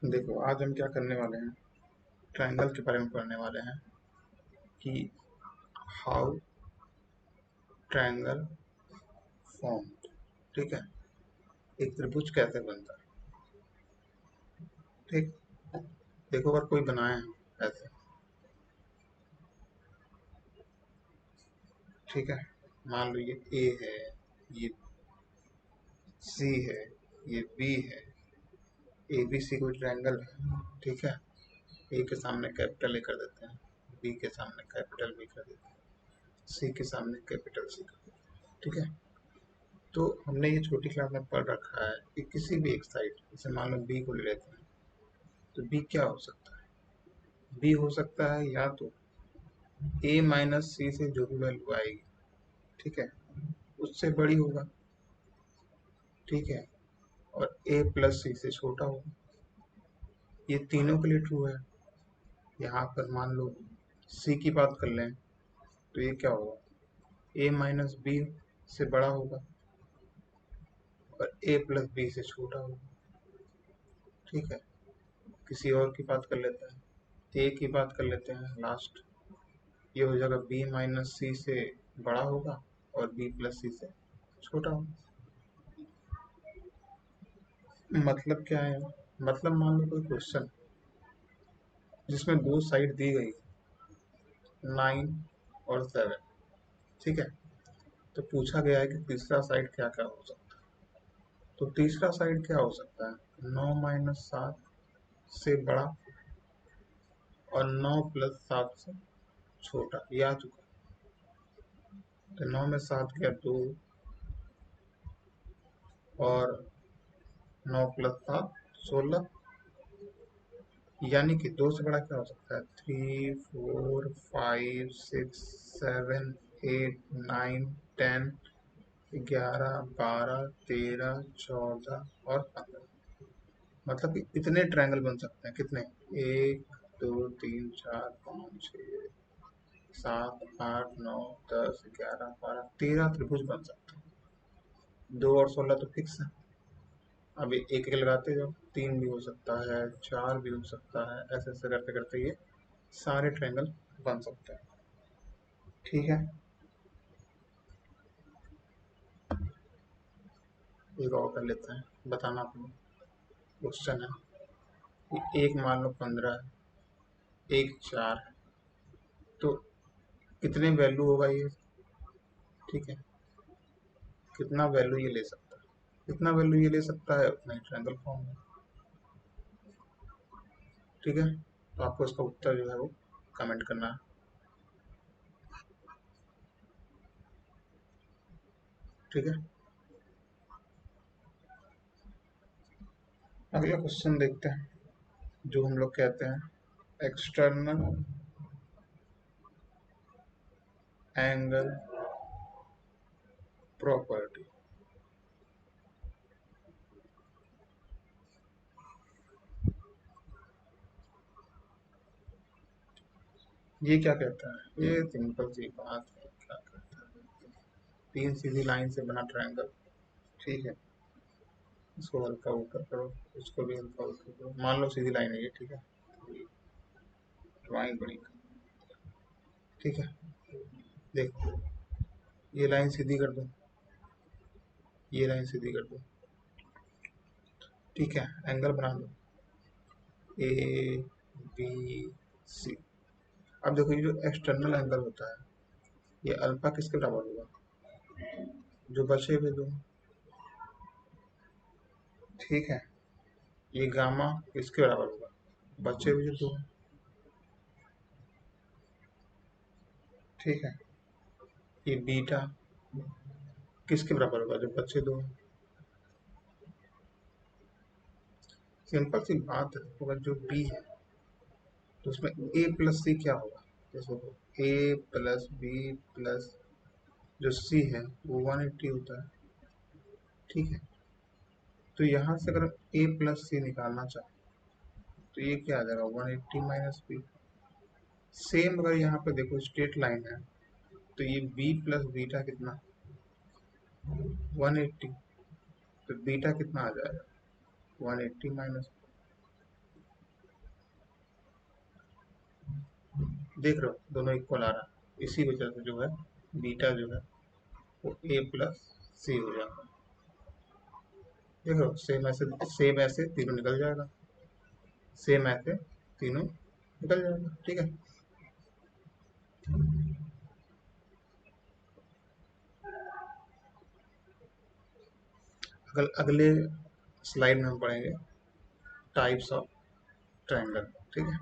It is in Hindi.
देखो आज हम क्या करने वाले हैं, ट्रायंगल के बारे में पढ़ने वाले हैं कि हाउ ट्रायंगल फॉर्म। ठीक है, एक त्रिभुज कैसे बनता है। ठीक, देखो अगर कोई बनाए हैं ऐसे, ठीक है, मान लो ये ए है, ये सी है, ये बी है, ए बी सी कोई ट्रायंगल है। ठीक है, ए के सामने कैपिटल ए कर देते हैं, बी के सामने कैपिटल बी कर देते हैं, सी के सामने कैपिटल सी कर देते हैं। ठीक है, तो हमने ये छोटी क्लास में पढ़ रखा है कि किसी भी एक साइड, जैसे मान लो बी को ले लेते हैं, तो बी क्या हो सकता है। बी हो सकता है या तो ए माइनस सी से जो भी वैल्यू आएगी, ठीक है, उससे बड़ी होगा। ठीक है, और ए प्लस सी से छोटा होगा। ये तीनों के लिए ट्रू है। यहाँ पर मान लो सी की बात कर लें, तो ये क्या होगा, ए माइनस बी से बड़ा होगा और ए प्लस बी से छोटा होगा। ठीक है, किसी और की बात कर लेते हैं, ए की बात कर लेते हैं लास्ट। ये हो जाएगा बी माइनस सी से बड़ा होगा और बी प्लस सी से छोटा होगा। मतलब क्या है, मतलब मान लो कोई क्वेश्चन जिसमें दो साइड दी गई, 9 और 7। ठीक है, तो पूछा गया है कि तीसरा साइड क्या क्या हो सकता है। तो तीसरा साइड क्या हो सकता है, 9 - 7 से बड़ा और 9 + 7 से छोटा। ये आ चुका। तो 9 में 7 गया 2 और 9 + 7 16। यानी कि 2 से बड़ा क्या हो सकता है, 3 4 5 6 7 8 9 10 11 12 13 14 और 15। मतलब कि इतने ट्रायंगल बन सकते हैं। कितने, 1 2 3 4 5 6 7 8 9 10 11 12 13 त्रिभुज बन सकते हैं। 2 और 16 तो फिक्स है। अब एक एक लगाते जाओ, 3 भी हो सकता है, 4 भी हो सकता है, ऐसे ऐसे करते करते ये सारे ट्रायंगल बन सकते हैं। ठीक है, एक और कर लेते हैं, बताना अपना क्वेश्चन है कि एक मान लो 15 है, एक 4 है, तो कितने वैल्यू होगा ये। ठीक है, कितना वैल्यू ये ले सकता है, कितना वैल्यू ये ले सकता है अपने ट्रायंगल फॉर्म में। ठीक है, तो आपको इसका उत्तर जो है वो कमेंट करना है। ठीक है, अगला क्वेश्चन देखते हैं, जो हम लोग कहते हैं एक्सटर्नल एंगल प्रॉपर्टी। ये क्या कहता है, ये सिंपल सी बात है। क्या कहता है, 3 सीधी लाइन से बना ट्रायंगल। ठीक है, इसको हल्का ऊपर करो, इसको भी हल्का ऊपर करो, मान लो सीधी लाइन है ये। ठीक है, ड्राइंग बड़ी। ठीक है, देखो ये लाइन सीधी कर दो, ये लाइन सीधी कर दो। ठीक है, एंगल बना लो ए बी सी। अब देखो ये जो एक्सटर्नल एंगल होता है, ये अल्फा किसके बराबर होगा, जो बचे हुए दो। ठीक है, ये गामा किसके बराबर होगा, बचे हुए जो दो। ठीक है, ये बीटा किसके बराबर होगा, जो बचे दो। सिंपल सी बात है, अगर जो बी है तो उसमें ए प्लस सी क्या होगा, जैसे ए प्लस बी प्लस जो सी है वो 180 होता है। ठीक है, तो यहाँ से अगर ए प्लस सी निकालना चाहे तो ये क्या आ जाएगा, 180 माइनस बी। सेम अगर यहाँ पे देखो स्ट्रेट लाइन है, तो ये बी प्लस बीटा कितना, 180। तो बीटा कितना आ जाएगा, 180 माइनस। देख रहे हो दोनों इक्वल आ रहा है, इसी वजह से जो है बीटा जो है वो ए प्लस सी हो जाएगा। देख रहे हो, सेम ऐसे तीनों निकल जाएगा, सेम ऐसे तीनों निकल जाएगा। ठीक है, अगले स्लाइड में हम पढ़ेंगे टाइप्स ऑफ ट्रायंगल। ठीक है।